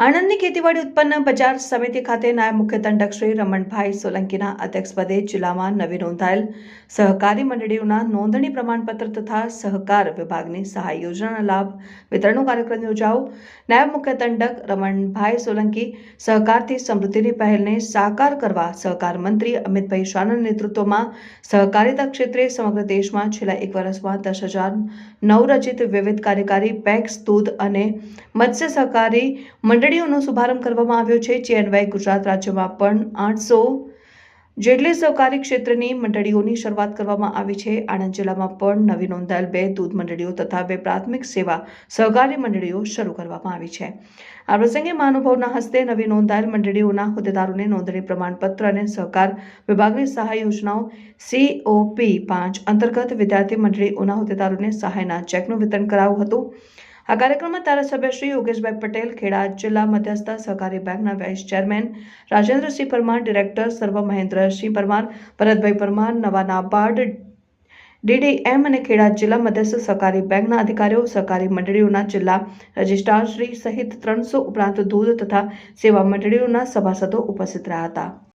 આણંદની ખેતીવાડી ઉત્પન્ન બજાર સમિતિ ખાતે નાયબ મુખ્ય દંડક શ્રી રમણભાઈ સોલંકીના અધ્યક્ષપદે જિલ્લામાં નવી નોંધાયેલ સહકારી મંડળીઓના નોંધણી પ્રમાણપત્ર તથા સહકાર વિભાગની સહાય યોજનાના લાભ વિતરણનો કાર્યક્રમ યોજાયો. નાયબ મુખ્ય દંડક રમણભાઈ સોલંકી સહકારથી સમૃદ્ધિની પહેલને સાકાર કરવા સહકાર મંત્રી અમિતભાઈ શાહના નેતૃત્વમાં સહકારિતા ક્ષેત્રે સમગ્ર દેશમાં છેલ્લા 1 વર્ષમાં 10,000 નવરચિત વિવિધ કાર્યકારી પેક્સ દૂધ અને મત્સ્ય સહકારી મંડળીઓનો શુભારંભ કરવામાં આવ્યો છે. જે અન્વયે ગુજરાત રાજ્યમાં પણ 800 જેટલી સહકારી ક્ષેત્રની મંડળીઓની શરૂઆત કરવામાં આવી છે. આણંદ જિલ્લામાં પણ નવી નોંધાયેલ 2 દૂધ મંડળીઓ તથા 2 પ્રાથમિક સેવા સહકારી મંડળીઓ શરૂ કરવામાં આવી છે. આ પ્રસંગે મહાનુભાવોના હસ્તે નવી નોંધાયેલ મંડળીઓના હોદ્દેદારોને નોંધણી પ્રમાણપત્ર અને સહકાર વિભાગની સહાય યોજનાઓ COP5 અંતર્ગત વિદ્યાર્થી મંડળીઓના હોદ્દેદારોને સહાયના ચેકનું વિતરણ કરાયું હતું. આ કાર્યક્રમમાં ધારાસભ્ય શ્રી યોગેશભાઈ પટેલ, ખેડા જિલ્લા મધ્યસ્થ સહકારી બેંકના vice chairman Rajendrasinh Parmar, director સર્વ મહેન્દ્રસિંહ પરમાર, ભરતભાઈ પરમાર, નવા નાબાર્ડ DDM અને ખેડા જિલ્લા મધ્યસ્થ સહકારી બેંકના અધિકારીઓ, સહકારી મંડળીઓના જિલ્લા રજિસ્ટ્રાર શ્રી સહિત 300 ઉપરાંત દૂધ તથા સેવા મંડળીઓના સભાસદો ઉપસ્થિત રહ્યા હતા.